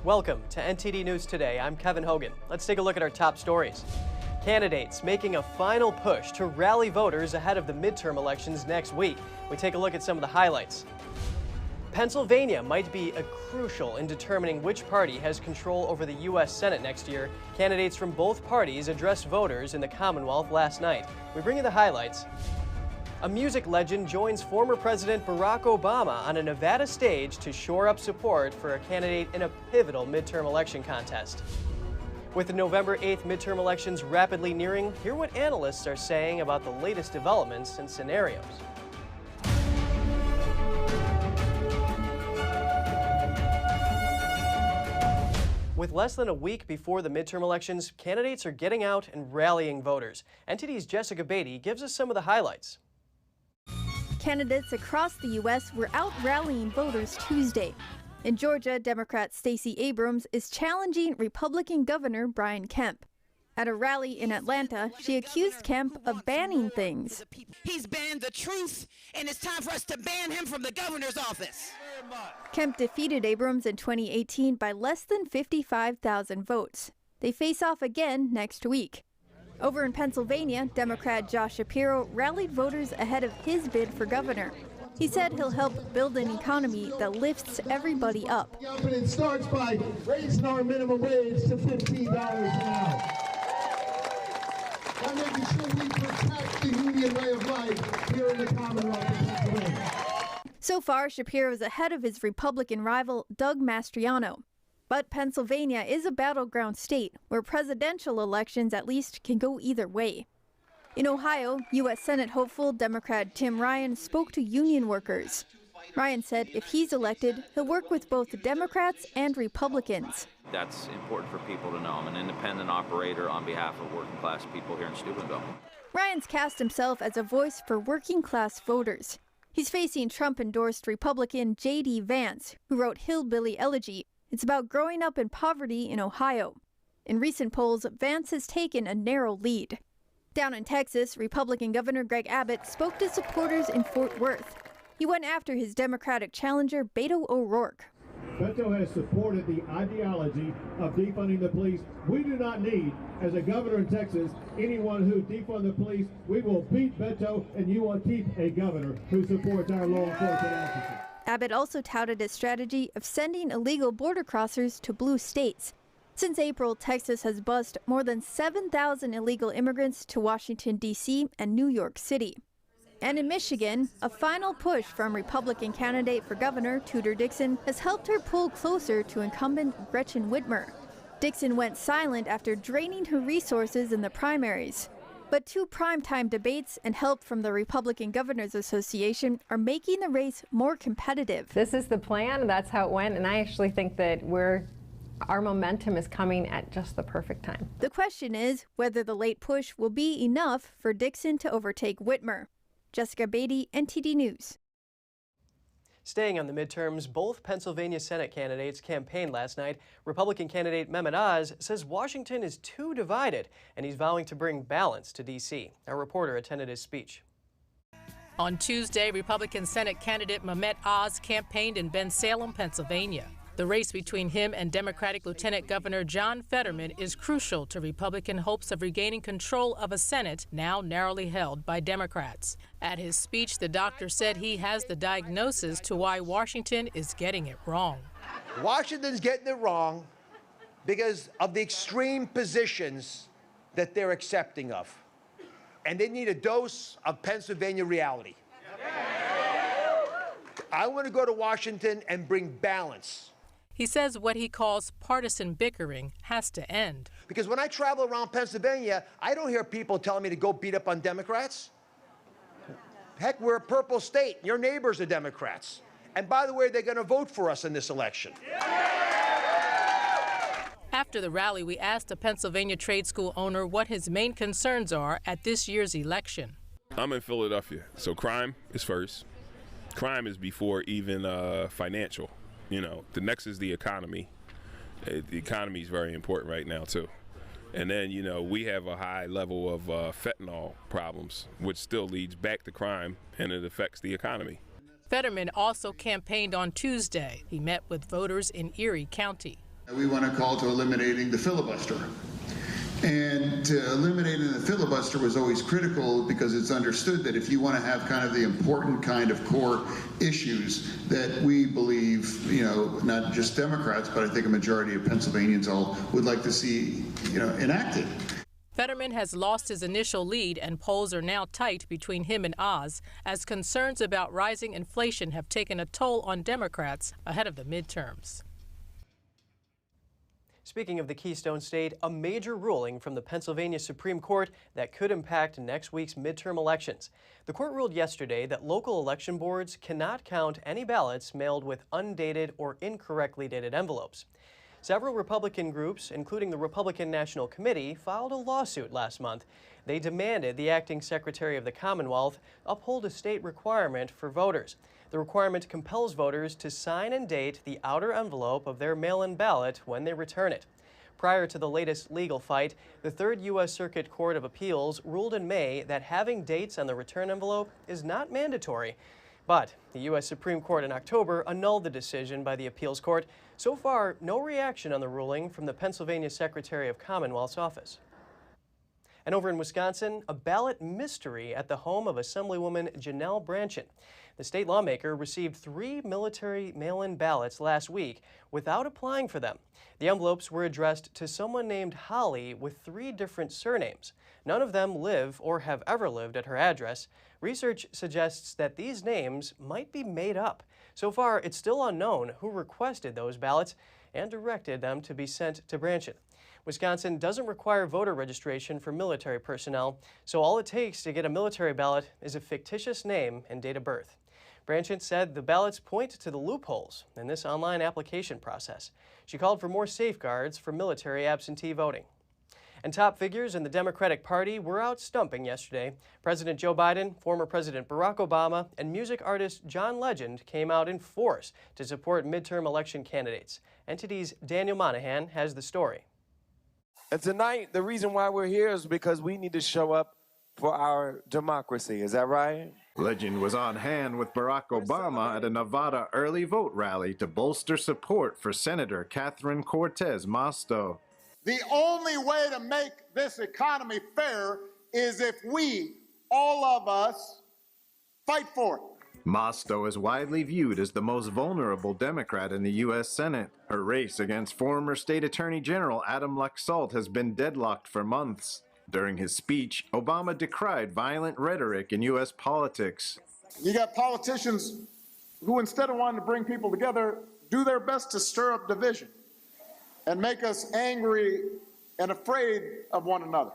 Welcome to NTD News Today. I'm Kevin Hogan. Let's take a look at our top stories. Candidates making a final push to rally voters ahead of the midterm elections next week. We take a look at some of the highlights. Pennsylvania might be crucial in determining which party has control over the U.S. Senate next year. Candidates from both parties addressed voters in the Commonwealth last night. We bring you the highlights. A music legend joins former President Barack Obama on a Nevada stage to shore up support for a candidate in a pivotal midterm election contest. With the November 8th midterm elections rapidly nearing, hear what analysts are saying about the latest developments and scenarios. With less than a week before the midterm elections, candidates are getting out and rallying voters. NTD's Jessica Beatty gives us some of the highlights. Candidates across the U.S. were out rallying voters Tuesday. In Georgia, Democrat Stacey Abrams is challenging Republican Governor Brian Kemp. At a rally in Atlanta, she accused Kemp of banning things. He's banned the truth, and it's time for us to ban him from the governor's office. Kemp defeated Abrams in 2018 by less than 55,000 votes. They face off again next week. Over in Pennsylvania, Democrat Josh Shapiro rallied voters ahead of his bid for governor. He said he'll help build an economy that lifts everybody up. It starts by raising our minimum wage to $15 an hour. And making sure we protect the union way of life here in the Commonwealth of Pennsylvania. So far, Shapiro is ahead of his Republican rival, Doug Mastriano. But Pennsylvania is a battleground state where presidential elections at least can go either way. In Ohio, U.S. Senate hopeful Democrat Tim Ryan spoke to union workers. Ryan said if he's elected, he'll work with both Democrats and Republicans. That's important for people to know. I'm an independent operator on behalf of working class people here in Steubenville. Ryan's cast himself as a voice for working class voters. He's facing Trump-endorsed Republican J.D. Vance, who wrote Hillbilly Elegy. It's about growing up in poverty in Ohio. In recent polls, Vance has taken a narrow lead. Down in Texas, Republican Governor Greg Abbott spoke to supporters in Fort Worth. He went after his Democratic challenger, Beto O'Rourke. Beto has supported the ideology of defunding the police. We do not need, as a governor in Texas, anyone who defund the police. We will beat Beto, and you will keep a governor who supports our law enforcement officers. Abbott also touted a strategy of sending illegal border crossers to blue states. Since April, Texas has bused more than 7,000 illegal immigrants to Washington, D.C. and New York City. And in Michigan, a final push from Republican candidate for governor Tudor Dixon has helped her pull closer to incumbent Gretchen Whitmer. Dixon went silent after draining her resources in the primaries. But two primetime debates and help from the Republican Governors Association are making the race more competitive. This is the plan, that's how it went, and I actually think that our momentum is coming at just the perfect time. The question is whether the late push will be enough for Dixon to overtake Whitmer. Jessica Beatty, NTD News. Staying on the midterms, both Pennsylvania Senate candidates campaigned last night. Republican candidate Mehmet Oz says Washington is too divided, and he's vowing to bring balance to D.C. Our reporter attended his speech. On Tuesday, Republican Senate candidate Mehmet Oz campaigned in Bensalem, Pennsylvania. The race between him and Democratic Lieutenant Governor John Fetterman is crucial to Republican hopes of regaining control of a Senate now narrowly held by Democrats. At his speech, the doctor said he has the diagnosis to why Washington is getting it wrong. Washington's getting it wrong because of the extreme positions that they're accepting of. And they need a dose of Pennsylvania reality. I want to go to Washington and bring balance. He says what he calls partisan bickering has to end. Because when I travel around Pennsylvania, I don't hear people telling me to go beat up on Democrats. Heck, we're a purple state. Your neighbors are Democrats. And by the way, they're going to vote for us in this election. After the rally, we asked a Pennsylvania trade school owner what his main concerns are at this year's election. I'm in Philadelphia, so crime is first. Crime is before even financial. You know, the next is the economy. The economy is very important right now, too. And then, you know, we have a high level of fentanyl problems, which still leads back to crime, and it affects the economy. Fetterman also campaigned on Tuesday. He met with voters in Erie County. We want to call to eliminating the filibuster. And eliminating the filibuster was always critical because it's understood that if you want to have kind of the important kind of core issues that we believe, not just Democrats, but I think a majority of Pennsylvanians all would like to see, enacted. Fetterman has lost his initial lead, and polls are now tight between him and Oz as concerns about rising inflation have taken a toll on Democrats ahead of the midterms. Speaking of the Keystone State, a major ruling from the Pennsylvania Supreme Court that could impact next week's midterm elections. The court ruled yesterday that local election boards cannot count any ballots mailed with undated or incorrectly dated envelopes. Several Republican groups, including the Republican National Committee, filed a lawsuit last month. They demanded the acting Secretary of the Commonwealth uphold a state requirement for voters. The requirement compels voters to sign and date the outer envelope of their mail-in ballot when they return it. Prior to the latest legal fight, the Third U.S. Circuit Court of Appeals ruled in May that having dates on the return envelope is not mandatory. But the U.S. Supreme Court in October annulled the decision by the appeals court. So far, no reaction on the ruling from the Pennsylvania Secretary of Commonwealth's office. And over in Wisconsin, a ballot mystery at the home of Assemblywoman Janelle Brandtjen. The state lawmaker received 3 military mail-in ballots last week without applying for them. The envelopes were addressed to someone named Holly with 3 different surnames. None of them live or have ever lived at her address. Research suggests that these names might be made up. So far, it's still unknown who requested those ballots and directed them to be sent to Brandtjen. Wisconsin doesn't require voter registration for military personnel, so all it takes to get a military ballot is a fictitious name and date of birth. Brandtjen said the ballots point to the loopholes in this online application process. She called for more safeguards for military absentee voting. And top figures in the Democratic Party were out stumping yesterday. President Joe Biden, former President Barack Obama, and music artist John Legend came out in force to support midterm election candidates. NTD's Daniel Monahan has the story. And tonight, the reason why we're here is because we need to show up for our democracy. Is that right? Legend was on hand with Barack Obama at a Nevada early vote rally to bolster support for Senator Catherine Cortez Masto. The only way to make this economy fair is if we, all of us, fight for it. Masto is widely viewed as the most vulnerable Democrat in the U.S. Senate. Her race against former State Attorney General Adam Laxalt has been deadlocked for months. During his speech, Obama decried violent rhetoric in U.S. politics. You got politicians who, instead of wanting to bring people together, do their best to stir up division and make us angry and afraid of one another.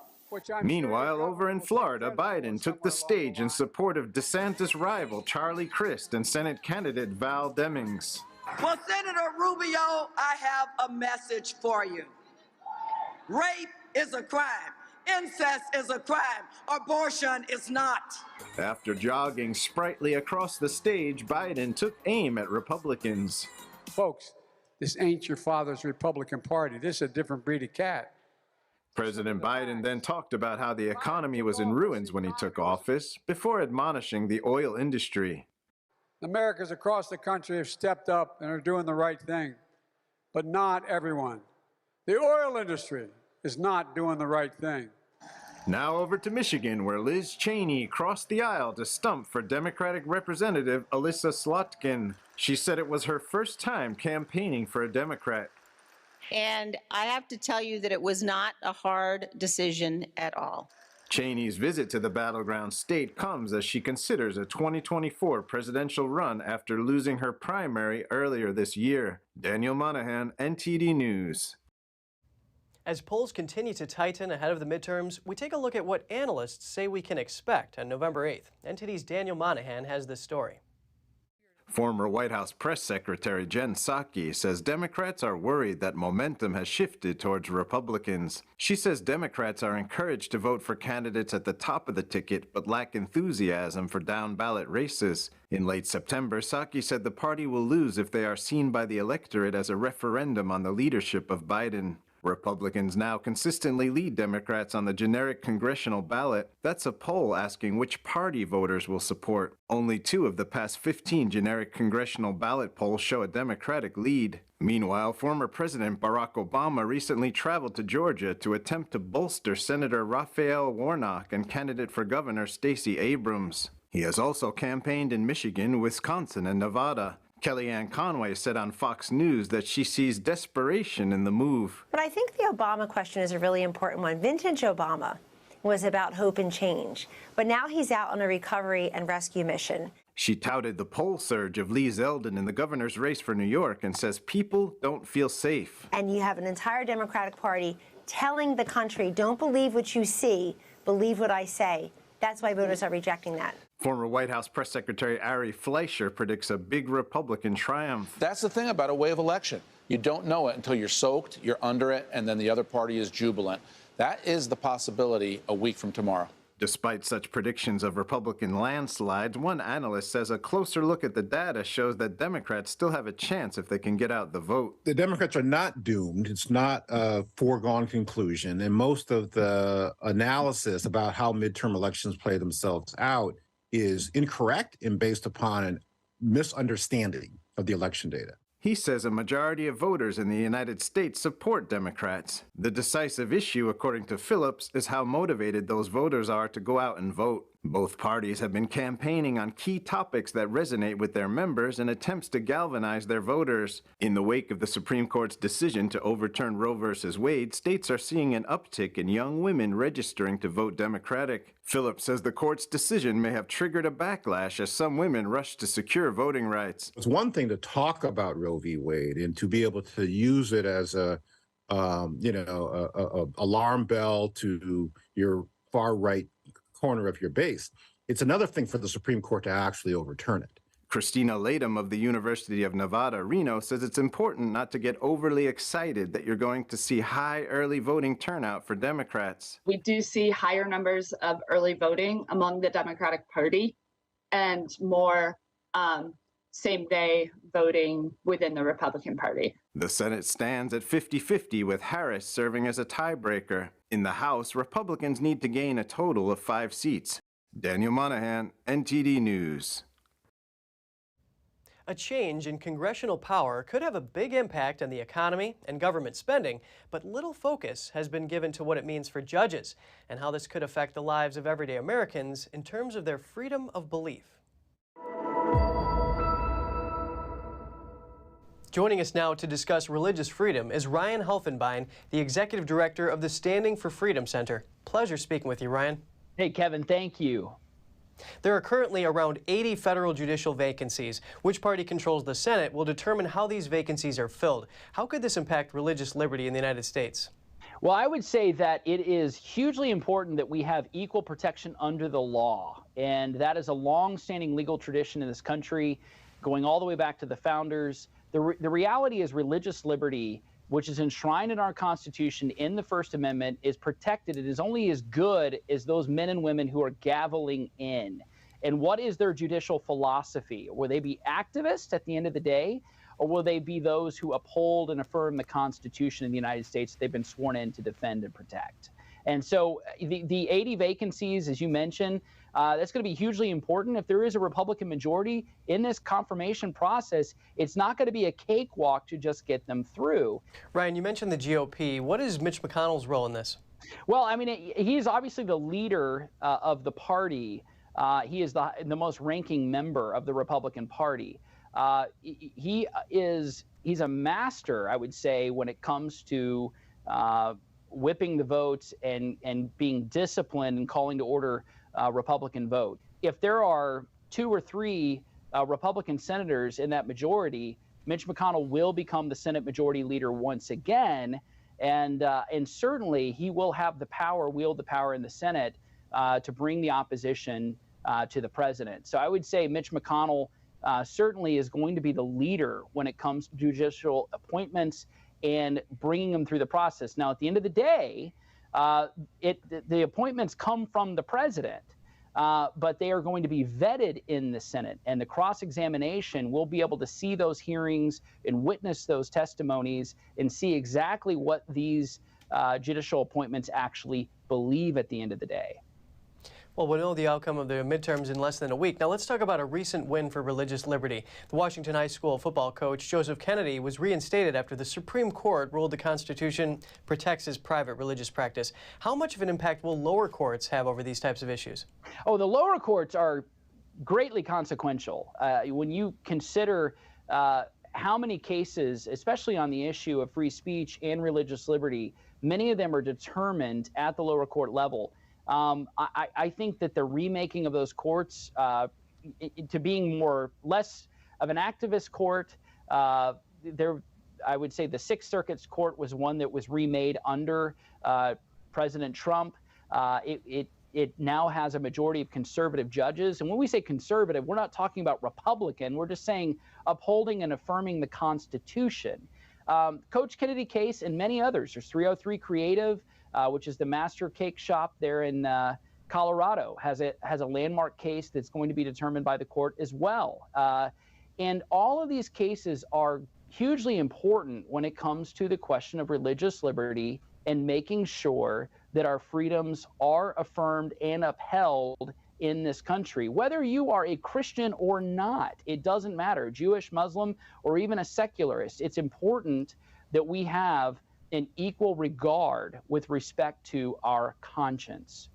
Meanwhile, over in Florida, Biden took the stage in support of DeSantis' rival Charlie Crist and Senate candidate Val Demings. Well, Senator Rubio, I have a message for you. Rape is a crime. Incest is a crime. Abortion is not. After jogging sprightly across the stage, Biden took aim at Republicans. Folks, this ain't your father's Republican Party. This is a different breed of cat. President Biden then talked about how the economy was in ruins when he took office, before admonishing the oil industry. Americans across the country have stepped up and are doing the right thing, but not everyone. The oil industry is not doing the right thing. Now over to Michigan, where Liz Cheney crossed the aisle to stump for Democratic Representative Alyssa Slotkin. She said it was her first time campaigning for a Democrat. And I have to tell you that it was not a hard decision at all. Cheney's visit to the battleground state comes as she considers a 2024 presidential run after losing her primary earlier this year. Daniel Monahan, NTD News. As polls continue to tighten ahead of the midterms, we take a look at what analysts say we can expect on November 8th. NTD's Daniel Monahan has this story. Former White House Press Secretary Jen Psaki says Democrats are worried that momentum has shifted towards Republicans. She says Democrats are encouraged to vote for candidates at the top of the ticket but lack enthusiasm for down-ballot races. In late September, Psaki said the party will lose if they are seen by the electorate as a referendum on the leadership of Biden. Republicans now consistently lead Democrats on the generic congressional ballot. That's a poll asking which party voters will support. Only 2 of the past 15 generic congressional ballot polls show a Democratic lead. Meanwhile, former President Barack Obama recently traveled to Georgia to attempt to bolster Senator Raphael Warnock and candidate for governor Stacey Abrams. He has also campaigned in Michigan, Wisconsin, and Nevada. Kellyanne Conway said on Fox News that she sees desperation in the move. But I think the Obama question is a really important one. Vintage Obama was about hope and change, but now he's out on a recovery and rescue mission. She touted the poll surge of Lee Zeldin in the governor's race for New York and says people don't feel safe. And you have an entire Democratic Party telling the country, don't believe what you see, believe what I say. That's why voters are rejecting that. Former White House Press Secretary Ari Fleischer predicts a big Republican triumph. That's the thing about a wave election. You don't know it until you're soaked, you're under it, and then the other party is jubilant. That is the possibility a week from tomorrow. Despite such predictions of Republican landslides, one analyst says a closer look at the data shows that Democrats still have a chance if they can get out the vote. The Democrats are not doomed. It's not a foregone conclusion. And most of the analysis about how midterm elections play themselves out is incorrect and based upon a misunderstanding of the election data. He says a majority of voters in the United States support Democrats. The decisive issue, according to Phillips, is how motivated those voters are to go out and vote. Both parties have been campaigning on key topics that resonate with their members in attempts to galvanize their voters. In the wake of the Supreme Court's decision to overturn Roe v. Wade, states are seeing an uptick in young women registering to vote Democratic. Phillips says the court's decision may have triggered a backlash as some women rush to secure voting rights. It's one thing to talk about Roe v. Wade and to be able to use it as a alarm bell to your far right corner of your base. It's another thing for the Supreme Court to actually overturn it. Christina Latham of the University of Nevada, Reno, says it's important not to get overly excited that you're going to see high early voting turnout for Democrats. We do see higher numbers of early voting among the Democratic Party and more same-day voting within the Republican Party. The Senate stands at 50-50 with Harris serving as a tiebreaker. In the House, Republicans need to gain a total of 5 seats. Daniel Monahan, NTD News. A change in congressional power could have a big impact on the economy and government spending, but little focus has been given to what it means for judges and how this could affect the lives of everyday Americans in terms of their freedom of belief. Joining us now to discuss religious freedom is Ryan Helfenbein, the Executive Director of the Standing for Freedom Center. Pleasure speaking with you, Ryan. Hey, Kevin, thank you. There are currently around 80 federal judicial vacancies. Which party controls the Senate will determine how these vacancies are filled. How could this impact religious liberty in the United States? Well, I would say that it is hugely important that we have equal protection under the law. And that is a long-standing legal tradition in this country, going all the way back to the founders. The reality is religious liberty, which is enshrined in our Constitution in the First Amendment, is protected. It is only as good as those men and women who are gaveling in. And what is their judicial philosophy? Will they be activists at the end of the day, or will they be those who uphold and affirm the Constitution in the United States that they've been sworn in to defend and protect? And so the 80 vacancies, as you mentioned, that's going to be hugely important. If there is a Republican majority in this confirmation process, it's not going to be a cakewalk to just get them through. Ryan, you mentioned the GOP. What is Mitch McConnell's role in this? Well, I mean, he's obviously the leader of the party. He is the most ranking member of the Republican Party. He's a master, I would say, when it comes to whipping the votes and being disciplined and calling to order Republican vote. If there are 2 or 3 Republican senators in that majority, Mitch McConnell will become the Senate Majority Leader once again, and certainly he will have the power, wield the power in the Senate to bring the opposition to the president. So I would say Mitch McConnell certainly is going to be the leader when it comes to judicial appointments and bringing them through the process. Now, at the end of the day, the appointments come from the president. but they are going to be vetted in the Senate, and the cross-examination, we'll be able to see those hearings and witness those testimonies and see exactly what these judicial appointments actually believe at the end of the day. Well, we'll know the outcome of the midterms in less than a week. Now let's talk about a recent win for religious liberty. The Washington High School football coach Joseph Kennedy was reinstated after the Supreme Court ruled the Constitution protects his private religious practice. How much of an impact will lower courts have over these types of issues? Oh, the lower courts are greatly consequential. When you consider how many cases, especially on the issue of free speech and religious liberty, many of them are determined at the lower court level. I think that the remaking of those courts to being less of an activist court, I would say the Sixth Circuit's court was one that was remade under President Trump. It now has a majority of conservative judges. And when we say conservative, we're not talking about Republican. We're just saying upholding and affirming the Constitution. Coach Kennedy case and many others. There's 303 Creative, which is the master cake shop there in Colorado, has a landmark case that's going to be determined by the court as well. And all of these cases are hugely important when it comes to the question of religious liberty and making sure that our freedoms are affirmed and upheld in this country. Whether you are a Christian or not, it doesn't matter, Jewish, Muslim, or even a secularist. It's important that we have an equal regard with respect to our conscience.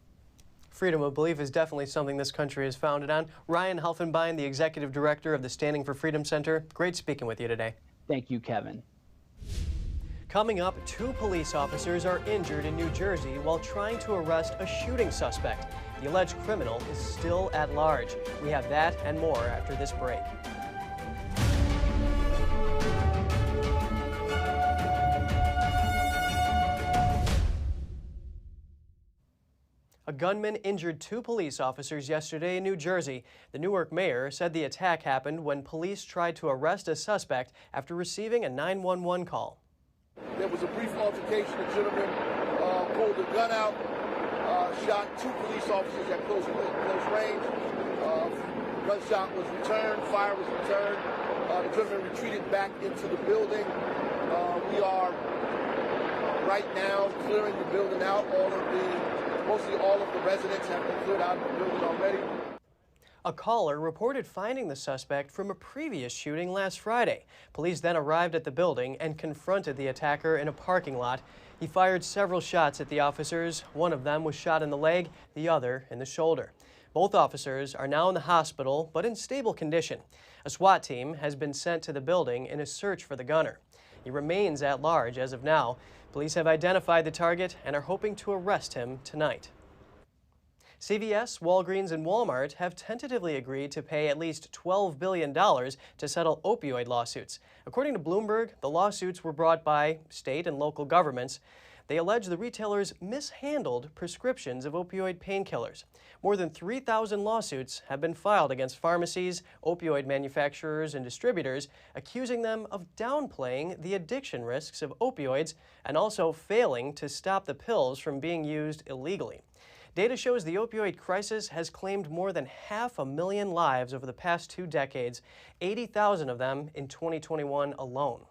Freedom of belief is definitely something this country is founded on. Ryan Helfenbein, the executive director of the Standing for Freedom Center, great speaking with you today. Thank you, Kevin. Coming up, 2 police officers are injured in New Jersey while trying to arrest a shooting suspect. The alleged criminal is still at large. We have that and more after this break. A gunman injured 2 police officers yesterday in New Jersey. The Newark mayor said the attack happened when police tried to arrest a suspect after receiving a 911 call. There was a brief altercation. The gentleman pulled a gun out, shot 2 police officers at close range. Gunshot was returned, fire was returned. The gentleman retreated back into the building. We are right now clearing the building out. Mostly all of the residents have been cleared out of the building already. A caller reported finding the suspect from a previous shooting last Friday. Police then arrived at the building and confronted the attacker in a parking lot. He fired several shots at the officers. One of them was shot in the leg, the other in the shoulder. Both officers are now in the hospital, but in stable condition. A SWAT team has been sent to the building in a search for the gunner. He remains at large as of now. Police have identified the target and are hoping to arrest him tonight. CVS, Walgreens, and Walmart have tentatively agreed to pay at least $12 billion to settle opioid lawsuits. According to Bloomberg, the lawsuits were brought by state and local governments. They allege the retailers mishandled prescriptions of opioid painkillers. More than 3,000 lawsuits have been filed against pharmacies, opioid manufacturers, and distributors, accusing them of downplaying the addiction risks of opioids and also failing to stop the pills from being used illegally. Data shows the opioid crisis has claimed more than 500,000 lives over the past 2 decades, 80,000 of them in 2021 alone.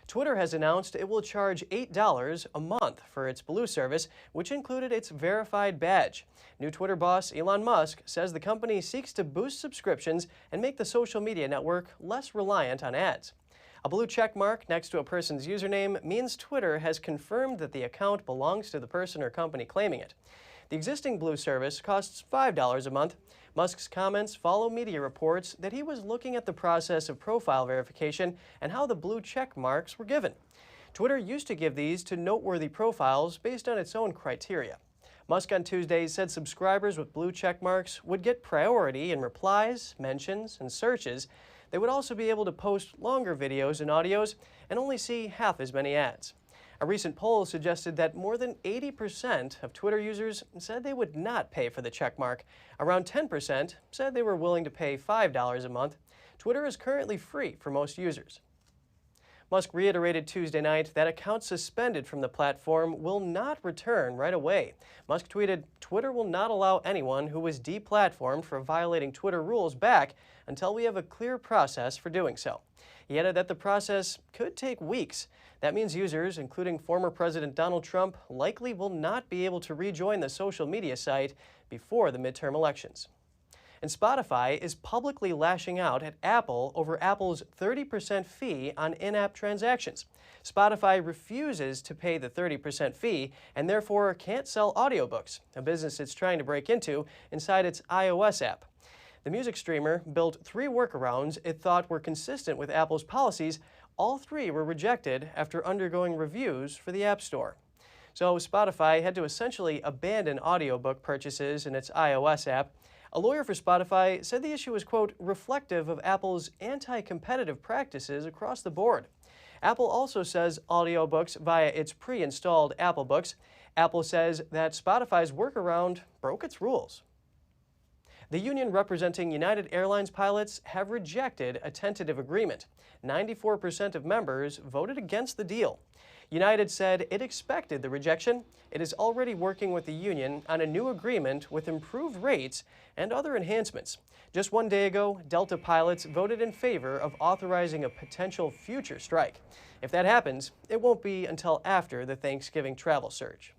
Twitter has announced it will charge $8 a month for its Blue service, which included its verified badge. New Twitter boss Elon Musk says the company seeks to boost subscriptions and make the social media network less reliant on ads. A blue check mark next to a person's username means Twitter has confirmed that the account belongs to the person or company claiming it. The existing Blue service costs $5 a month. Musk's comments follow media reports that he was looking at the process of profile verification and how the blue check marks were given. Twitter used to give these to noteworthy profiles based on its own criteria. Musk on Tuesday said subscribers with blue check marks would get priority in replies, mentions, and searches. They would also be able to post longer videos and audios and only see half as many ads. A recent poll suggested that more than 80% of Twitter users said they would not pay for the checkmark. Around 10% said they were willing to pay $5 a month. Twitter is currently free for most users. Musk reiterated Tuesday night that accounts suspended from the platform will not return right away. Musk tweeted, "Twitter will not allow anyone who was deplatformed for violating Twitter rules back until we have a clear process for doing so." He added that the process could take weeks. That means users, including former President Donald Trump, likely will not be able to rejoin the social media site before the midterm elections. And Spotify is publicly lashing out at Apple over Apple's 30% fee on in-app transactions. Spotify refuses to pay the 30% fee and therefore can't sell audiobooks, a business it's trying to break into inside its iOS app. The music streamer built 3 workarounds it thought were consistent with Apple's policies. All 3 were rejected after undergoing reviews for the App Store. So Spotify had to essentially abandon audiobook purchases in its iOS app. A lawyer for Spotify said the issue was, quote, reflective of Apple's anti-competitive practices across the board. Apple also says audiobooks via its pre-installed Apple Books. Apple says that Spotify's workaround broke its rules. The union representing United Airlines pilots have rejected a tentative agreement. 94% of members voted against the deal. United said it expected the rejection. It is already working with the union on a new agreement with improved rates and other enhancements. Just 1 day ago, Delta pilots voted in favor of authorizing a potential future strike. If that happens, it won't be until after the Thanksgiving travel surge.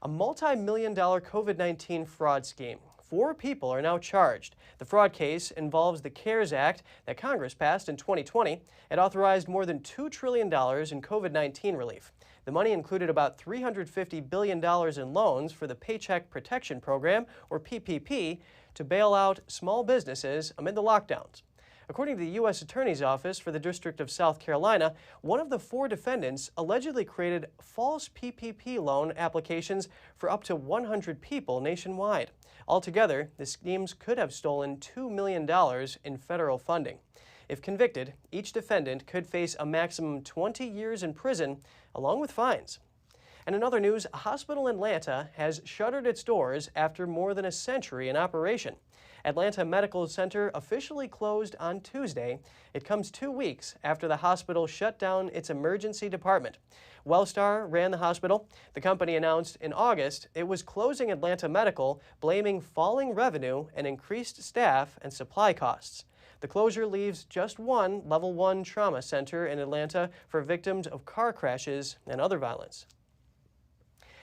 A multi-million-dollar COVID-19 fraud scheme. 4 people are now charged. The fraud case involves the CARES Act that Congress passed in 2020. It authorized more than $2 trillion in COVID-19 relief. The money included about $350 billion in loans for the Paycheck Protection Program, or PPP, to bail out small businesses amid the lockdowns. According to the U.S. Attorney's Office for the District of South Carolina, one of the 4 defendants allegedly created false PPP loan applications for up to 100 people nationwide. Altogether, the schemes could have stolen $2 million in federal funding. If convicted, each defendant could face a maximum 20 years in prison, along with fines. And in other news, a hospital in Atlanta has shuttered its doors after more than a century in operation. Atlanta Medical Center officially closed on Tuesday. It comes 2 weeks after the hospital shut down its emergency department. Wellstar ran the hospital. The company announced in August it was closing Atlanta Medical, blaming falling revenue and increased staff and supply costs. The closure leaves just one Level 1 trauma center in Atlanta for victims of car crashes and other violence.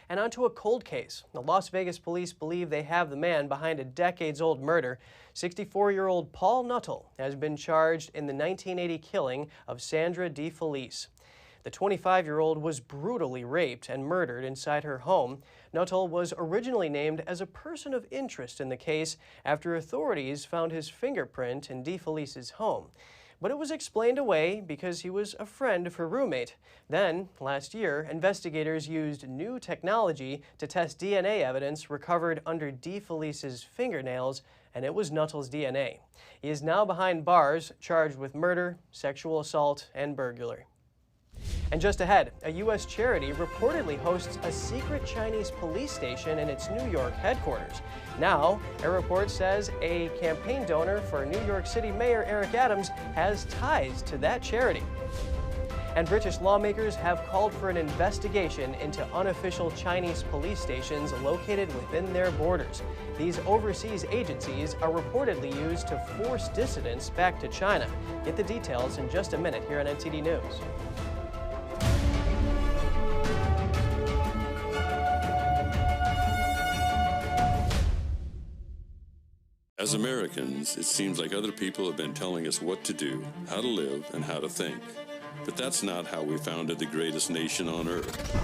And onto a cold case. The Las Vegas police believe they have the man behind a decades-old murder. 64-year-old Paul Nuttall has been charged in the 1980 killing of Sandra DeFelice. The 25-year-old was brutally raped and murdered inside her home. Nuttall was originally named as a person of interest in the case after authorities found his fingerprint in DeFelice's home. But it was explained away because he was a friend of her roommate. Then, last year, investigators used new technology to test DNA evidence recovered under DeFelice's fingernails, and it was Nuttall's DNA. He is now behind bars, charged with murder, sexual assault, and burglary. And just ahead, a U.S. charity reportedly hosts a secret Chinese police station in its New York headquarters. Now, a report says a campaign donor for New York City Mayor Eric Adams has ties to that charity. And British lawmakers have called for an investigation into unofficial Chinese police stations located within their borders. These overseas agencies are reportedly used to force dissidents back to China. Get the details in just a minute here on NTD News. As Americans, it seems like other people have been telling us what to do, how to live, and how to think. But that's not how we founded the greatest nation on earth.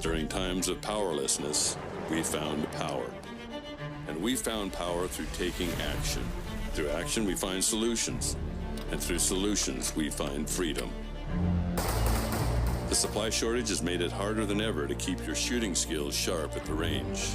During times of powerlessness, we found power. And we found power through taking action. Through action, we find solutions. And through solutions, we find freedom. The supply shortage has made it harder than ever to keep your shooting skills sharp at the range.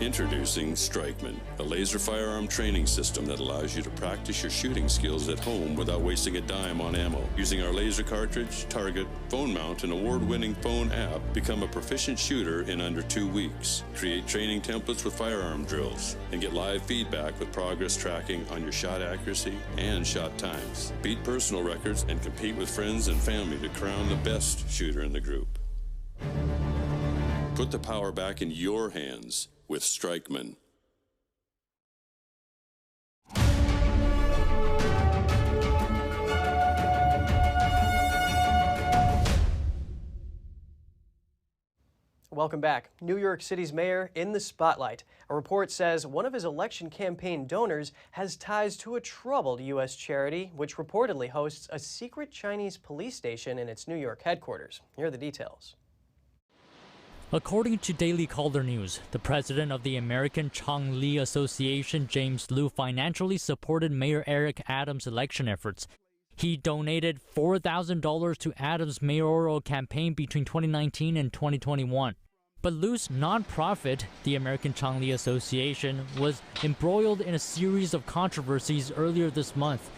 Introducing Strikeman, a laser firearm training system that allows you to practice your shooting skills at home without wasting a dime on ammo. Using our laser cartridge, target, phone mount, and award-winning phone app, become a proficient shooter in under 2 weeks. Create training templates with firearm drills and get live feedback with progress tracking on your shot accuracy and shot times. Beat personal records and compete with friends and family to crown the best shooter in the group. Put the power back in your hands with Strikeman. Welcome back. New York City's mayor in the spotlight. A report says one of his election campaign donors has ties to a troubled U.S. charity, which reportedly hosts a secret Chinese police station in its New York headquarters. Here are the details. According to Daily Caller News, the president of the American Chong-Li Association, James Liu, financially supported Mayor Eric Adams' election efforts. He donated $4,000 to Adams' mayoral campaign between 2019 and 2021. But Liu's nonprofit, the American Chong-Li Association, was embroiled in a series of controversies earlier this month.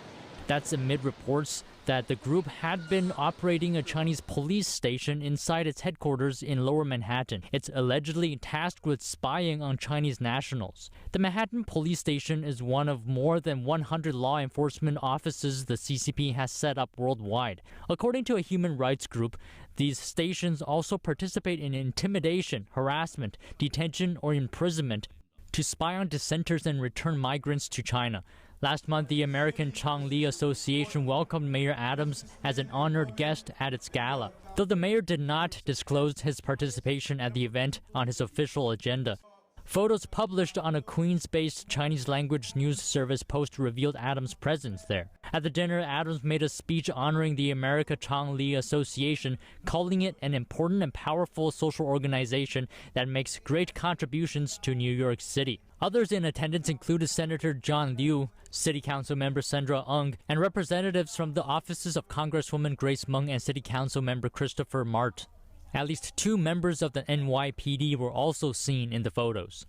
That's amid reports that the group had been operating a Chinese police station inside its headquarters in Lower Manhattan. It's allegedly tasked with spying on Chinese nationals. The Manhattan police station is one of more than 100 law enforcement offices the CCP has set up worldwide. According to a human rights group, these stations also participate in intimidation, harassment, detention, or imprisonment to spy on dissenters and return migrants to China. Last month, the American Chong-Li Association welcomed Mayor Adams as an honored guest at its gala, though the mayor did not disclose his participation at the event on his official agenda. Photos published on a Queens-based Chinese-language news service post revealed Adams' presence there. At the dinner, Adams made a speech honoring the American Chong-Li Association, calling it an important and powerful social organization that makes great contributions to New York City. Others in attendance included Senator John Liu, City Council member Sandra Ng, and representatives from the offices of Congresswoman Grace Meng and City Council member Christopher Mart. At least 2 members of the NYPD were also seen in the photos.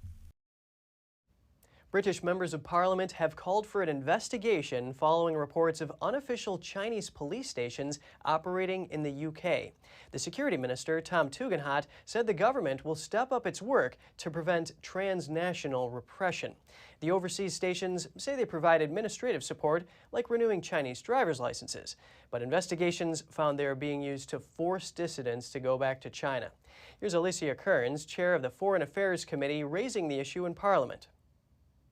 British members of parliament have called for an investigation following reports of unofficial Chinese police stations operating in the UK. The security minister, Tom Tugendhat, said the government will step up its work to prevent transnational repression. The overseas stations say they provide administrative support, like renewing Chinese driver's licenses, but investigations found they are being used to force dissidents to go back to China. Here's Alicia Kearns, chair of the Foreign Affairs Committee, raising the issue in Parliament.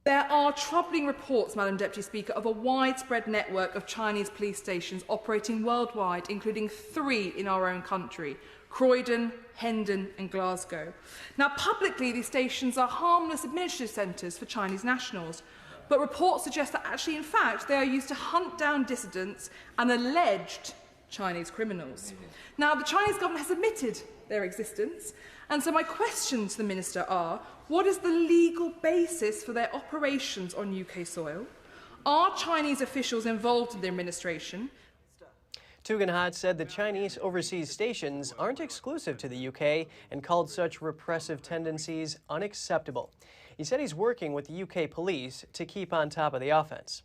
There are troubling reports, Madam Deputy Speaker, of a widespread network of Chinese police stations operating worldwide, including 3 in our own country: Croydon, Hendon and Glasgow. Now, publicly, these stations are harmless administrative centres for Chinese nationals, but reports suggest that actually, in fact, they are used to hunt down dissidents and alleged Chinese criminals. Now, the Chinese government has admitted their existence, and so my questions to the Minister are: what is the legal basis for their operations on UK soil? Are Chinese officials involved in the administration? Tugendhat said the Chinese overseas stations aren't exclusive to the UK and called such repressive tendencies unacceptable. He said he's working with the UK police to keep on top of the offense.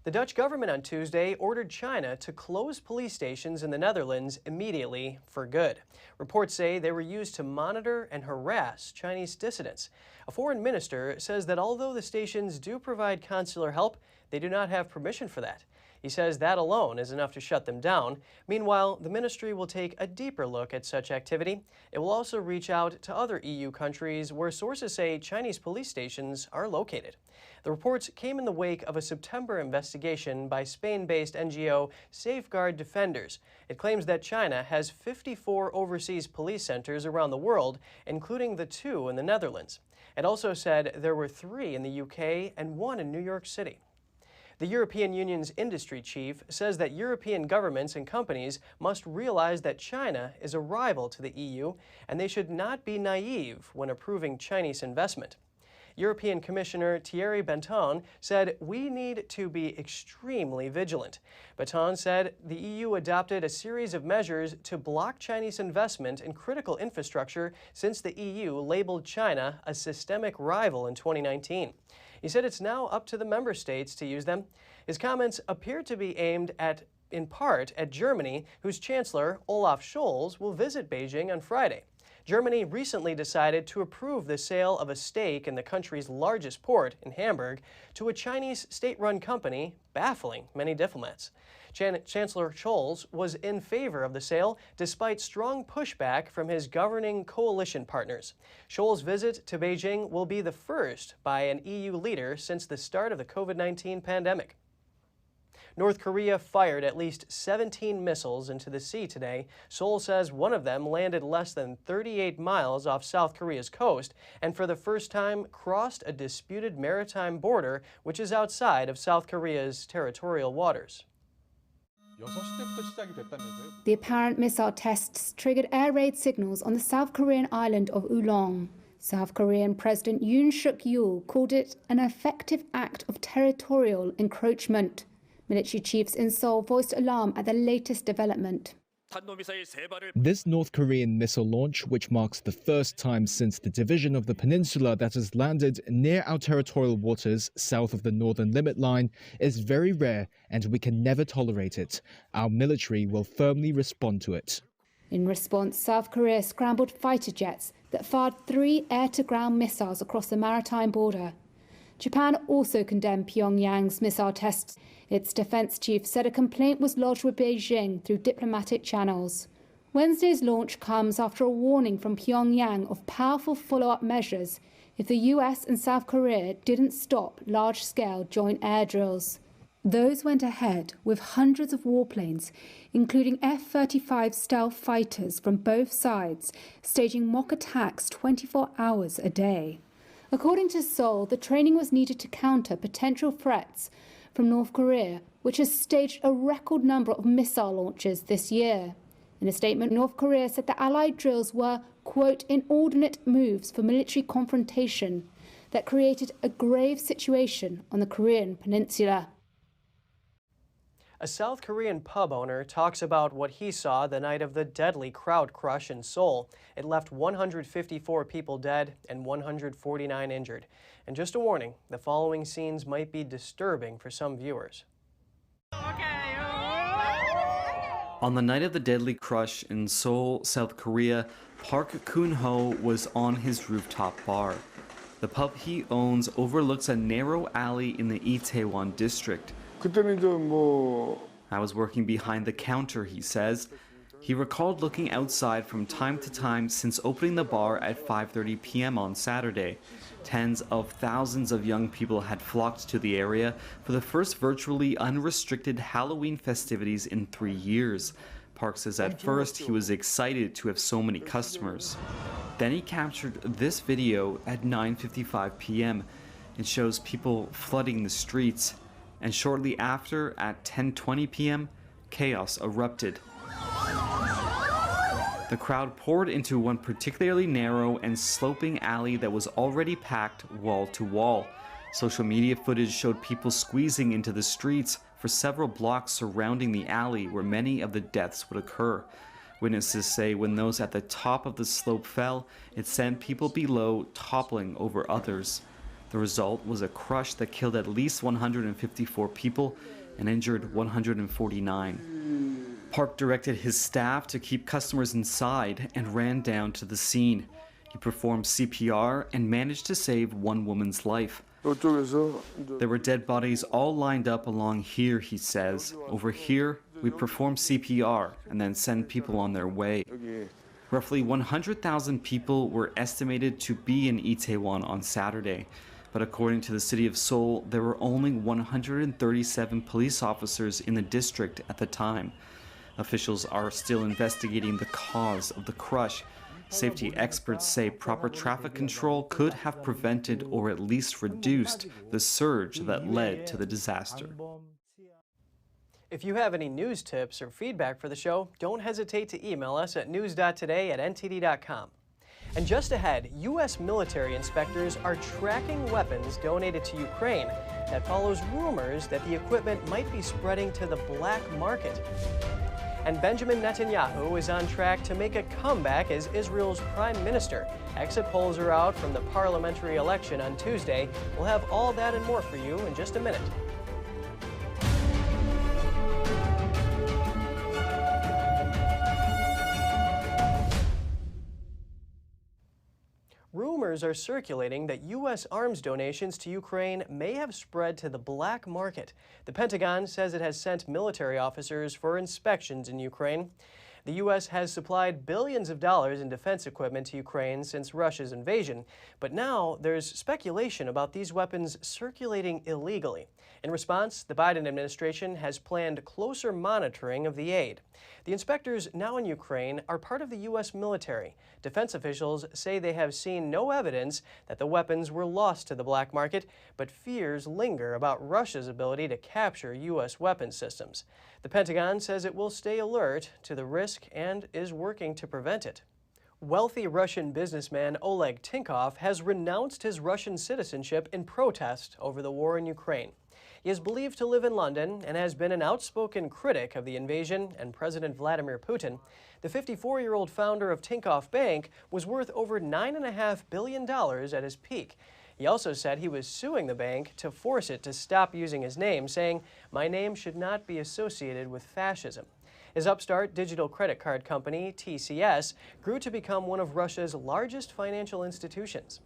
The Dutch government on Tuesday ordered China to close police stations in the Netherlands immediately for good. Reports say they were used to monitor and harass Chinese dissidents. A foreign minister says that although the stations do provide consular help, they do not have permission for that. He says that alone is enough to shut them down. Meanwhile, the ministry will take a deeper look at such activity. It will also reach out to other EU countries where sources say Chinese police stations are located. The reports came in the wake of a September investigation by Spain-based NGO Safeguard Defenders. It claims that China has 54 overseas police centers around the world, including the 2 in the Netherlands. It also said there were 3 in the UK and 1 in New York City. The European Union's industry chief says that European governments and companies must realize that China is a rival to the EU, and they should not be naive when approving Chinese investment. European Commissioner Thierry Breton said we need to be extremely vigilant. Breton said the EU adopted a series of measures to block Chinese investment in critical infrastructure since the EU labeled China a systemic rival in 2019. He said it's now up to the member states to use them. His comments appear to be aimed in part at Germany, whose Chancellor Olaf Scholz will visit Beijing on Friday. Germany recently decided to approve the sale of a stake in the country's largest port in Hamburg to a Chinese state-run company, baffling many diplomats. Chancellor Scholz was in favor of the sale despite strong pushback from his governing coalition partners. Scholz's visit to Beijing will be the first by an EU leader since the start of the COVID-19 pandemic. North Korea fired at least 17 missiles into the sea today. Seoul says one of them landed less than 38 miles off South Korea's coast and for the first time crossed a disputed maritime border, which is outside of South Korea's territorial waters. The apparent missile tests triggered air raid signals on the South Korean island of Ulong. South Korean President Yoon Suk-yeol called it an effective act of territorial encroachment. Military chiefs in Seoul voiced alarm at the latest development. This North Korean missile launch, which marks the first time since the division of the peninsula that has landed near our territorial waters south of the northern limit line, is very rare and we can never tolerate it. Our military will firmly respond to it. In response, South Korea scrambled fighter jets that fired 3 air-to-ground missiles across the maritime border. Japan also condemned Pyongyang's missile tests. Its defense chief said a complaint was lodged with Beijing through diplomatic channels. Wednesday's launch comes after a warning from Pyongyang of powerful follow-up measures if the US and South Korea didn't stop large-scale joint air drills. Those went ahead with hundreds of warplanes, including F-35 stealth fighters from both sides, staging mock attacks 24 hours a day. According to Seoul, the training was needed to counter potential threats from North Korea, which has staged a record number of missile launches this year. In a statement, North Korea said the Allied drills were, quote, inordinate moves for military confrontation that created a grave situation on the Korean peninsula. A South Korean pub owner talks about what he saw the night of the deadly crowd crush in Seoul. It left 154 people dead and 149 injured. And just a warning, the following scenes might be disturbing for some viewers. On the night of the deadly crush in Seoul, South Korea, Park Kun-ho was on his rooftop bar. The pub he owns overlooks a narrow alley in the Itaewon district. I was working behind the counter, he says. He recalled looking outside from time to time since opening the bar at 5:30 p.m. on Saturday. Tens of thousands of young people had flocked to the area for the first virtually unrestricted Halloween festivities in 3 years. Park says at first he was excited to have so many customers. Then he captured this video at 9:55 p.m. It shows people flooding the streets. And shortly after, at 10:20 p.m., chaos erupted. The crowd poured into one particularly narrow and sloping alley that was already packed wall to wall. Social media footage showed people squeezing into the streets for several blocks surrounding the alley where many of the deaths would occur. Witnesses say when those at the top of the slope fell, it sent people below toppling over others. The result was a crush that killed at least 154 people and injured 149. Park directed his staff to keep customers inside and ran down to the scene. He performed CPR and managed to save one woman's life. There were dead bodies all lined up along here, he says. Over here, we perform CPR and then send people on their way. Roughly 100,000 people were estimated to be in Itaewon on Saturday. But according to the city of Seoul, there were only 137 police officers in the district at the time. Officials are still investigating the cause of the crush. Safety experts say proper traffic control could have prevented or at least reduced the surge that led to the disaster. If you have any news tips or feedback for the show, don't hesitate to email us at news.today@ntd.com. And just ahead, U.S. military inspectors are tracking weapons donated to Ukraine. That follows rumors that the equipment might be spreading to the black market. And Benjamin Netanyahu is on track to make a comeback as Israel's prime minister. Exit polls are out from the parliamentary election on Tuesday. We'll have all that and more for you in just a minute. Rumors are circulating that U.S. arms donations to Ukraine may have spread to the black market. The Pentagon says it has sent military officers for inspections in Ukraine. The U.S. has supplied billions of dollars in defense equipment to Ukraine since Russia's invasion, but now there's speculation about these weapons circulating illegally. In response, the Biden administration has planned closer monitoring of the aid. The inspectors now in Ukraine are part of the U.S. military. Defense officials say they have seen no evidence that the weapons were lost to the black market, but fears linger about Russia's ability to capture U.S. weapons systems. The Pentagon says it will stay alert to the risk and is working to prevent it. Wealthy Russian businessman Oleg Tinkov has renounced his Russian citizenship in protest over the war in Ukraine. He is believed to live in London and has been an outspoken critic of the invasion and President Vladimir Putin. The 54-year-old founder of Tinkoff Bank was worth over $9.5 billion at his peak. He also said he was suing the bank to force it to stop using his name, saying, "My name should not be associated with fascism." His upstart digital credit card company, TCS, grew to become one of Russia's largest financial institutions.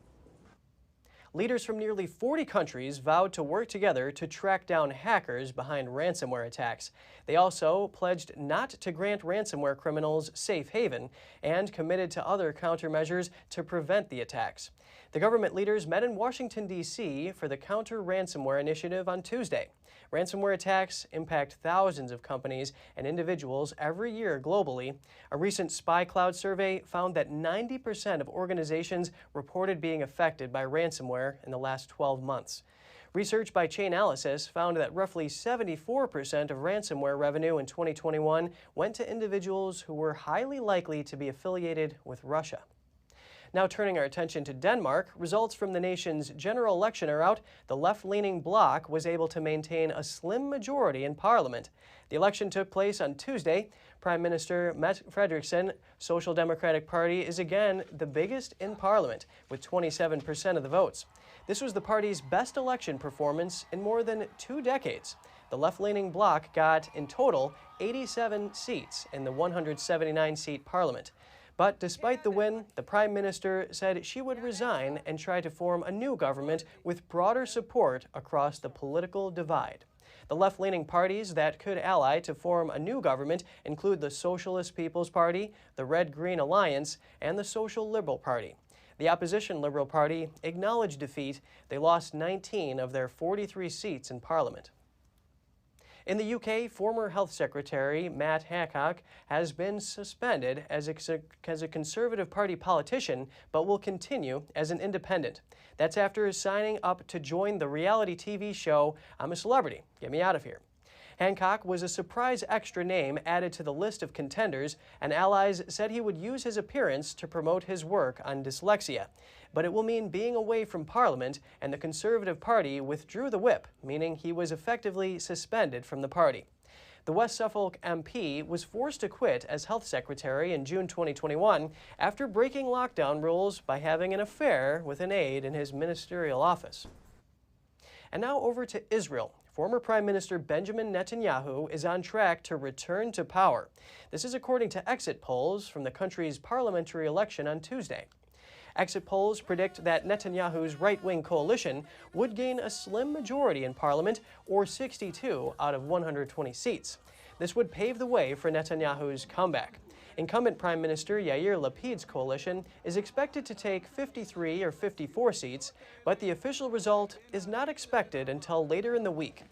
Leaders from nearly 40 countries vowed to work together to track down hackers behind ransomware attacks. They also pledged not to grant ransomware criminals safe haven and committed to other countermeasures to prevent the attacks. The government leaders met in Washington, D.C. for the Counter-Ransomware Initiative on Tuesday. Ransomware attacks impact thousands of companies and individuals every year globally. A recent SpyCloud survey found that 90% of organizations reported being affected by ransomware in the last 12 months. Research by Chainalysis found that roughly 74% of ransomware revenue in 2021 went to individuals who were highly likely to be affiliated with Russia. Now turning our attention to Denmark, results from the nation's general election are out. The left-leaning Bloc was able to maintain a slim majority in parliament. The election took place on Tuesday. Prime Minister Mette Frederiksen, Social Democratic Party, is again the biggest in parliament, with 27% of the votes. This was the party's best election performance in more than 2 decades. The left-leaning Bloc got, in total, 87 seats in the 179-seat parliament. But despite the win, the Prime Minister said she would resign and try to form a new government with broader support across the political divide. The left-leaning parties that could ally to form a new government include the Socialist People's Party, the Red-Green Alliance, and the Social Liberal Party. The opposition Liberal Party acknowledged defeat. They lost 19 of their 43 seats in Parliament. In the UK, former Health Secretary Matt Hancock has been suspended as a Conservative Party politician, but will continue as an independent. That's after signing up to join the reality TV show I'm a Celebrity, Get Me Out of Here. Hancock was a surprise extra name added to the list of contenders, and allies said he would use his appearance to promote his work on dyslexia. But it will mean being away from Parliament, and the Conservative Party withdrew the whip, meaning he was effectively suspended from the party. The West Suffolk MP was forced to quit as Health Secretary in June 2021 after breaking lockdown rules by having an affair with an aide in his ministerial office. And now over to Israel. Former Prime Minister Benjamin Netanyahu is on track to return to power. This is according to exit polls from the country's parliamentary election on Tuesday. Exit polls predict that Netanyahu's right-wing coalition would gain a slim majority in parliament, or 62 out of 120 seats. This would pave the way for Netanyahu's comeback. Incumbent Prime Minister Yair Lapid's coalition is expected to take 53 or 54 seats, but the official result is not expected until later in the week.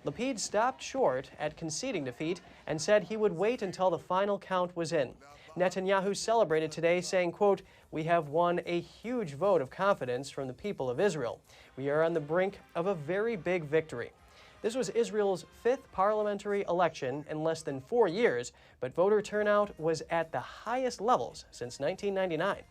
Lapid stopped short at conceding defeat and said he would wait until the final count was in. Netanyahu celebrated today, saying, quote, "We have won a huge vote of confidence from the people of Israel. We are on the brink of a very big victory." This was Israel's 5th parliamentary election in less than 4 years, but voter turnout was at the highest levels since 1999.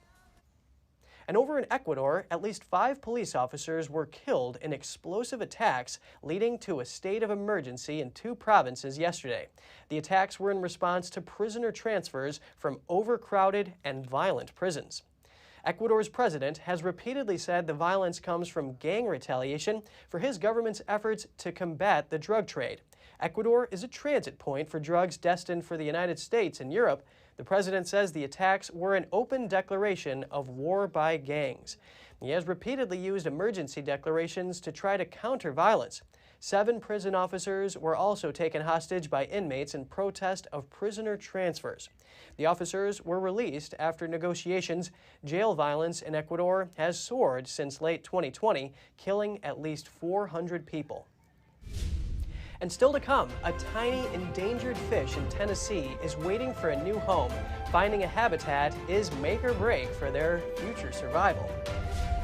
And over in Ecuador, at least 5 police officers were killed in explosive attacks, leading to a state of emergency in 2 provinces yesterday. The attacks were in response to prisoner transfers from overcrowded and violent prisons. Ecuador's president has repeatedly said the violence comes from gang retaliation for his government's efforts to combat the drug trade. Ecuador is a transit point for drugs destined for the United States and Europe. The president says the attacks were an open declaration of war by gangs. He has repeatedly used emergency declarations to try to counter violence. 7 prison officers were also taken hostage by inmates in protest of prisoner transfers. The officers were released after negotiations. Jail violence in Ecuador has soared since late 2020, killing at least 400 people. And still to come, a tiny endangered fish in Tennessee is waiting for a new home. Finding a habitat is make or break for their future survival.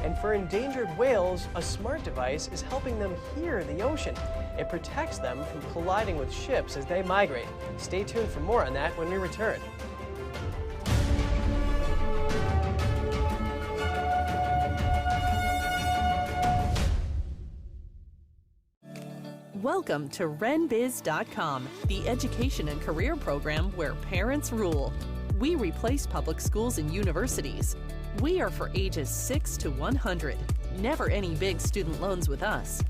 And for endangered whales, a smart device is helping them hear the ocean. It protects them from colliding with ships as they migrate. Stay tuned for more on that when we return. Welcome to RenBiz.com, the education and career program where parents rule. We replace public schools and universities. We are for ages 6 to 100. Never any big student loans with us.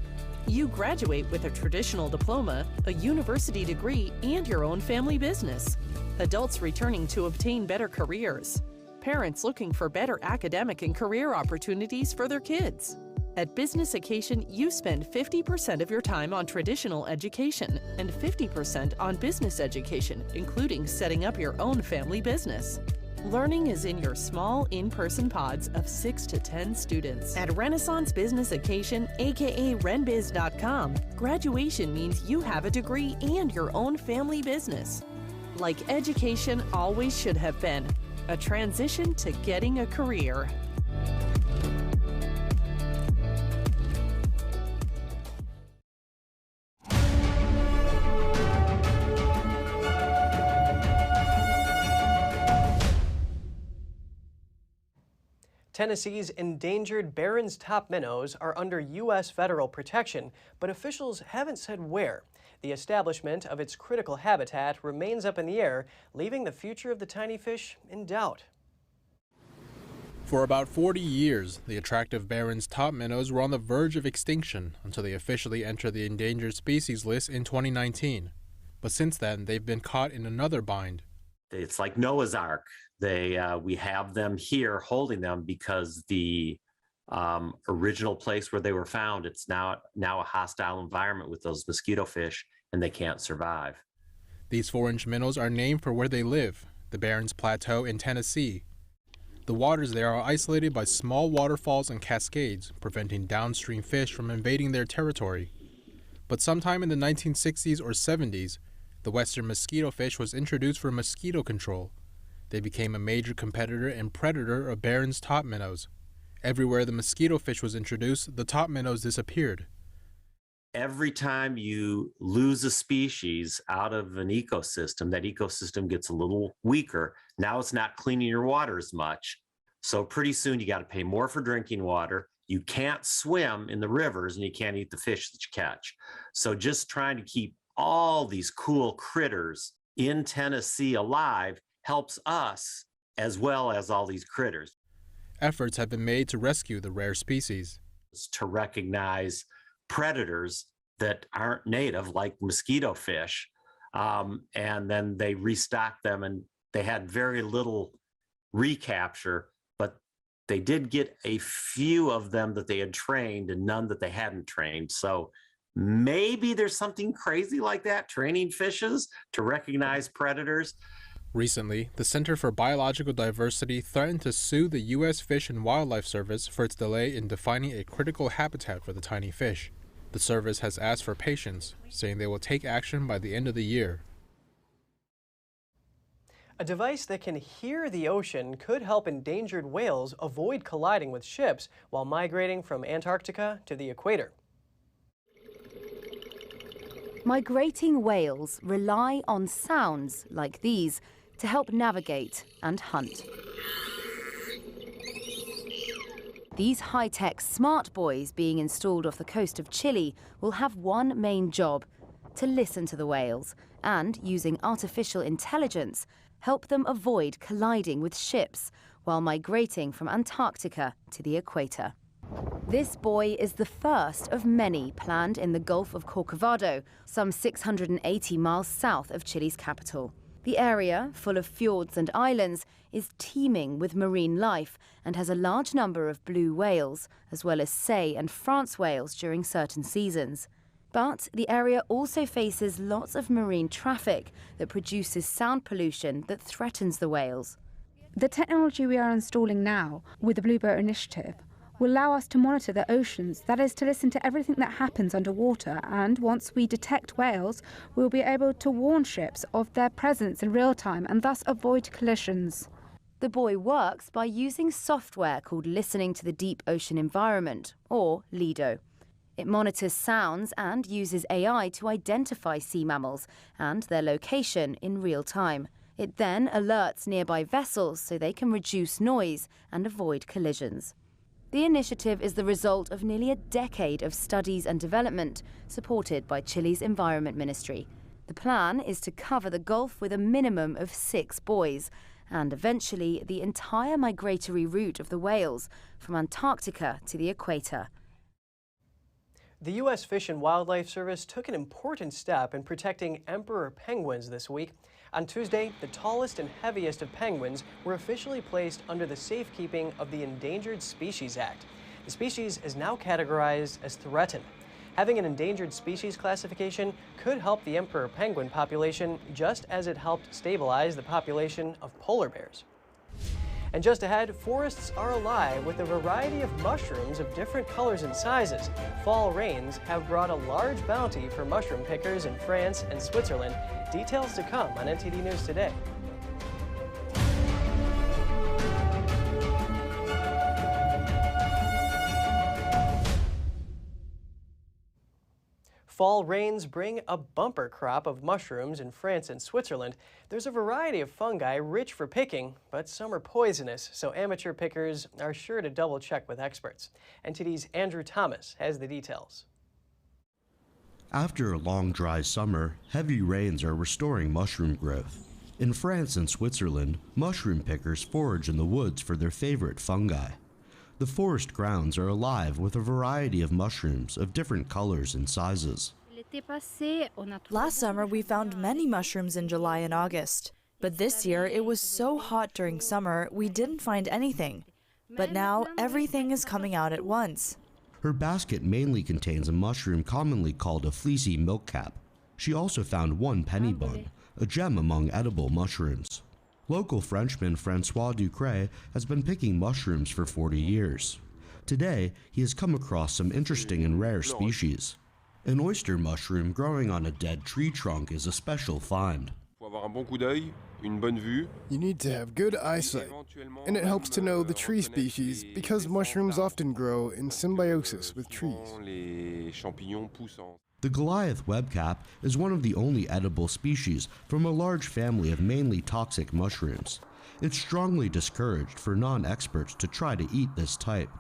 You graduate with a traditional diploma, a university degree, and your own family business. Adults returning to obtain better careers. Parents looking for better academic and career opportunities for their kids. At Business Occasion, you spend 50% of your time on traditional education and 50% on business education, including setting up your own family business. Learning is in your small, in-person pods of 6 to 10 students. At Renaissance Business Occasion, aka RenBiz.com, graduation means you have a degree and your own family business. Like education always should have been, a transition to getting a career. Tennessee's endangered Barron's Topminnows are under U.S. federal protection, but officials haven't said where. The establishment of its critical habitat remains up in the air, leaving the future of the tiny fish in doubt. For about 40 years, the attractive Barron's Topminnows were on the verge of extinction until they officially entered the endangered species list in 2019. But since then, they've been caught in another bind. It's like Noah's Ark. We have them here holding them because the original place where they were found, it's now a hostile environment with those mosquito fish, and they can't survive. These 4-inch minnows are named for where they live, the Barron's Plateau in Tennessee. The waters there are isolated by small waterfalls and cascades, preventing downstream fish from invading their territory. But sometime in the 1960s or 70s, the western mosquito fish was introduced for mosquito control. They became a major competitor and predator of Barron's Topminnows. Everywhere the mosquito fish was introduced, the Topminnows disappeared. Every time you lose a species out of an ecosystem, that ecosystem gets a little weaker. Now it's not cleaning your water as much. So pretty soon you got to pay more for drinking water. You can't swim in the rivers and you can't eat the fish that you catch. So just trying to keep all these cool critters in Tennessee alive helps us as well as all these critters. Efforts have been made to rescue the rare species. To recognize predators that aren't native, like mosquito fish, and then they restocked them, and they had very little recapture, but they did get a few of them that they had trained and none that they hadn't trained. So maybe there's something crazy like that, training fishes to recognize predators. Recently, the Center for Biological Diversity threatened to sue the U.S. Fish and Wildlife Service for its delay in defining a critical habitat for the tiny fish. The service has asked for patience, saying they will take action by the end of the year. A device that can hear the ocean could help endangered whales avoid colliding with ships while migrating from Antarctica to the equator. Migrating whales rely on sounds like these to help navigate and hunt. These high-tech smart buoys being installed off the coast of Chile will have one main job: to listen to the whales and, using artificial intelligence, help them avoid colliding with ships while migrating from Antarctica to the equator. This buoy is the first of many planned in the Gulf of Corcovado, some 680 miles south of Chile's capital. The area, full of fjords and islands, is teeming with marine life and has a large number of blue whales, as well as sei and France whales during certain seasons. But the area also faces lots of marine traffic that produces sound pollution that threatens the whales. The technology we are installing now with the Blue Boat Initiative will allow us to monitor the oceans, that is, to listen to everything that happens underwater, and once we detect whales, we'll be able to warn ships of their presence in real time and thus avoid collisions. The buoy works by using software called Listening to the Deep Ocean Environment, or LIDO. It monitors sounds and uses AI to identify sea mammals and their location in real time. It then alerts nearby vessels so they can reduce noise and avoid collisions. The initiative is the result of nearly a decade of studies and development supported by Chile's Environment Ministry. The plan is to cover the Gulf with a minimum of 6 buoys and eventually the entire migratory route of the whales from Antarctica to the equator. The U.S. Fish and Wildlife Service took an important step in protecting emperor penguins this week. On Tuesday, the tallest and heaviest of penguins were officially placed under the safekeeping of the Endangered Species Act. The species is now categorized as threatened. Having an endangered species classification could help the emperor penguin population just as it helped stabilize the population of polar bears. And just ahead, forests are alive with a variety of mushrooms of different colors and sizes. Fall rains have brought a large bounty for mushroom pickers in France and Switzerland. Details to come on NTD News Today. Fall rains bring a bumper crop of mushrooms in France and Switzerland. There's a variety of fungi rich for picking, but some are poisonous, so amateur pickers are sure to double check with experts. NTD's Andrew Thomas has the details. After a long dry summer, heavy rains are restoring mushroom growth. In France and Switzerland, mushroom pickers forage in the woods for their favorite fungi. The forest grounds are alive with a variety of mushrooms of different colors and sizes. Last summer, we found many mushrooms in July and August. But this year, it was so hot during summer, we didn't find anything. But now, everything is coming out at once. Her basket mainly contains a mushroom commonly called a fleecy milkcap. She also found one penny bun, a gem among edible mushrooms. Local Frenchman Francois Ducret has been picking mushrooms for 40 years. Today, he has come across some interesting and rare species. An oyster mushroom growing on a dead tree trunk is a special find. You need to have good eyesight, and it helps to know the tree species because mushrooms often grow in symbiosis with trees. The Goliath webcap is one of the only edible species from a large family of mainly toxic mushrooms. It's strongly discouraged for non-experts to try to eat this type.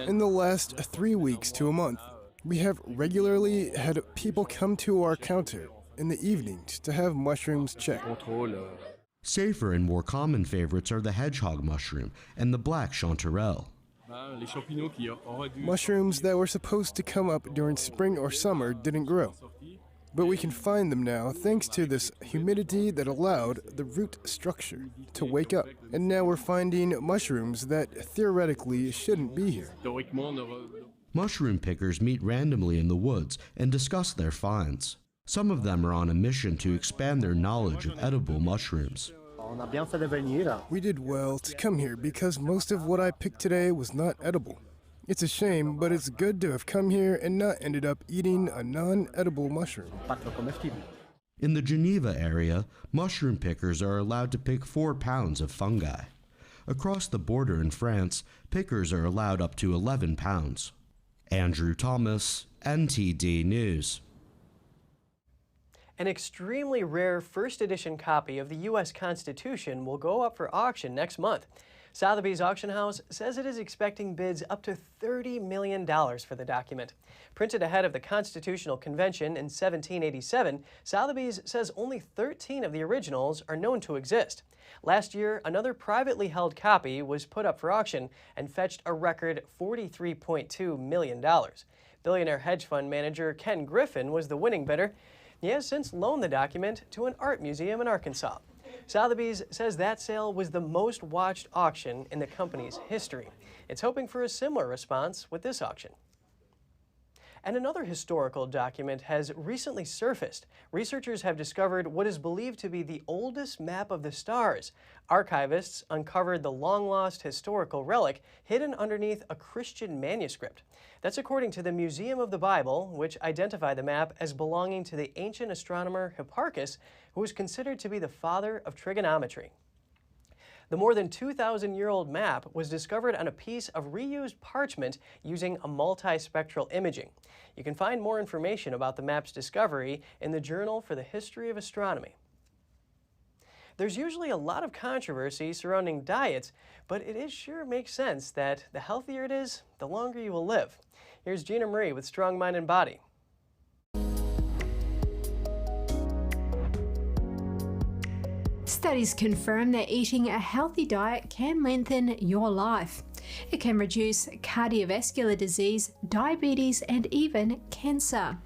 In the last 3 weeks to a month, we have regularly had people come to our counter in the evenings to have mushrooms checked. Safer and more common favorites are the hedgehog mushroom and the black chanterelle. Mushrooms that were supposed to come up during spring or summer didn't grow. But we can find them now thanks to this humidity that allowed the root structure to wake up. And now we're finding mushrooms that theoretically shouldn't be here. Mushroom pickers meet randomly in the woods and discuss their finds. Some of them are on a mission to expand their knowledge of edible mushrooms. We did well to come here because most of what I picked today was not edible. It's a shame, but it's good to have come here and not ended up eating a non-edible mushroom. In the Geneva area, mushroom pickers are allowed to pick 4 pounds of fungi. Across the border in France, pickers are allowed up to 11 pounds. Andrew Thomas, NTD News. An extremely rare first edition copy of the U.S. Constitution will go up for auction next month. Sotheby's auction house says it is expecting bids up to $30 million for the document. Printed ahead of the Constitutional Convention in 1787, Sotheby's says only 13 of the originals are known to exist. Last year, another privately held copy was put up for auction and fetched a record $43.2 million. Billionaire hedge fund manager Ken Griffin was the winning bidder. He has since loaned the document to an art museum in Arkansas. Sotheby's says that sale was the most watched auction in the company's history. It's hoping for a similar response with this auction. And another historical document has recently surfaced. Researchers have discovered what is believed to be the oldest map of the stars. Archivists uncovered the long-lost historical relic hidden underneath a Christian manuscript. That's according to the Museum of the Bible, which identified the map as belonging to the ancient astronomer Hipparchus, who was considered to be the father of trigonometry. The more than 2,000-year-old map was discovered on a piece of reused parchment using a multispectral imaging. You can find more information about the map's discovery in the Journal for the History of Astronomy. There's usually a lot of controversy surrounding diets, but it sure makes sense that the healthier it is, the longer you will live. Here's Gina Marie with Strong Mind and Body. Studies confirm that eating a healthy diet can lengthen your life. It can reduce cardiovascular disease, diabetes, and even cancer.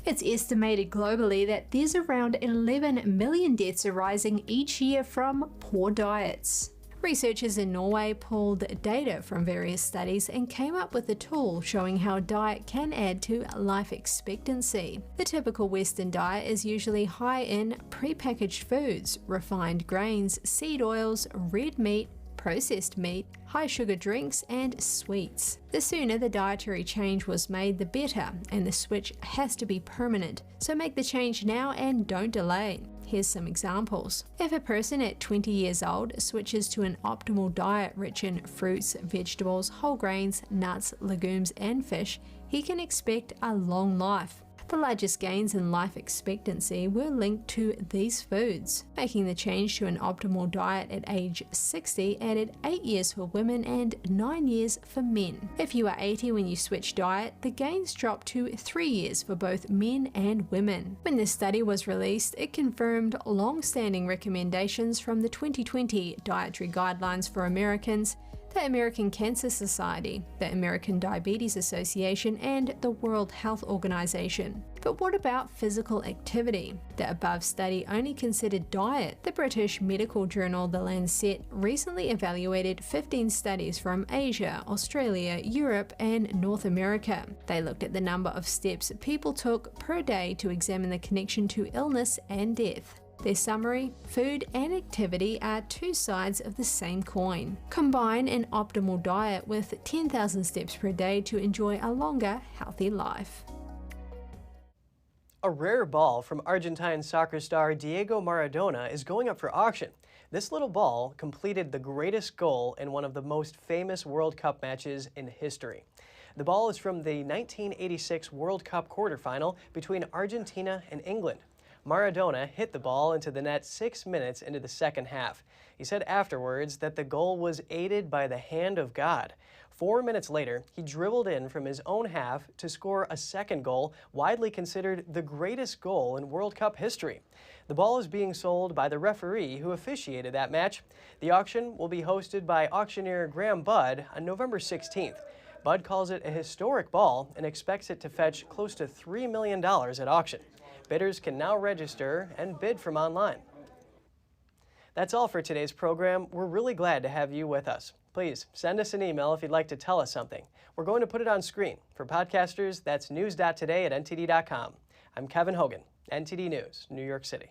It's estimated globally that there's around 11 million deaths arising each year from poor diets. Researchers in Norway pulled data from various studies and came up with a tool showing how diet can add to life expectancy. The typical Western diet is usually high in prepackaged foods, refined grains, seed oils, red meat, processed meat, high sugar drinks, and sweets. The sooner the dietary change was made, the better, and the switch has to be permanent, so make the change now and don't delay. Here's some examples. If a person at 20 years old switches to an optimal diet rich in fruits, vegetables, whole grains, nuts, legumes, and fish, he can expect a long life. The largest gains in life expectancy were linked to these foods. Making the change to an optimal diet at age 60 added 8 years for women and 9 years for men. If you are 80 when you switch diet, the gains dropped to 3 years for both men and women. When this study was released, it confirmed long-standing recommendations from the 2020 Dietary Guidelines for Americans, the American Cancer Society, the American Diabetes Association, and the World Health Organization. But what about physical activity? The above study only considered diet. The British medical journal The Lancet recently evaluated 15 studies from Asia, Australia, Europe, and North America. They looked at the number of steps people took per day to examine the connection to illness and death. Their summary: food and activity are two sides of the same coin. Combine an optimal diet with 10,000 steps per day to enjoy a longer, healthy life. A rare ball from Argentine soccer star Diego Maradona is going up for auction. This little ball completed the greatest goal in one of the most famous World Cup matches in history. The ball is from the 1986 World Cup quarterfinal between Argentina and England. Maradona hit the ball into the net 6 minutes into the second half. He said afterwards that the goal was aided by the hand of God. 4 minutes later, he dribbled in from his own half to score a second goal, widely considered the greatest goal in World Cup history. The ball is being sold by the referee who officiated that match. The auction will be hosted by auctioneer Graham Budd on November 16th. Budd calls it a historic ball and expects it to fetch close to $3 million at auction. Bidders can now register and bid from online. That's all for today's program. We're really glad to have you with us. Please send us an email if you'd like to tell us something. We're going to put it on screen. For podcasters, that's news.today@ntd.com. I'm Kevin Hogan, NTD News, New York City.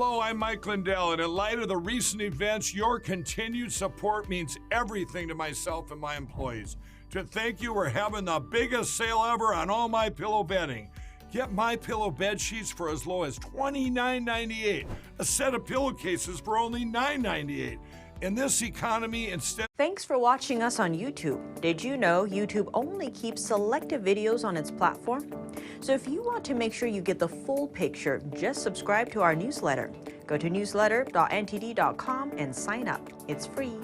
Hello, I'm Mike Lindell, and in light of the recent events, your continued support means everything to myself and my employees. To thank you, we're having the biggest sale ever on all MyPillow bedding. Get MyPillow bed sheets for as low as $29.98, a set of pillowcases for only $9.98. In this economy, instead... Thanks for watching us on YouTube. Did you know YouTube only keeps selective videos on its platform? So if you want to make sure you get the full picture, just subscribe to our newsletter. Go to newsletter.ntd.com and sign up. It's free.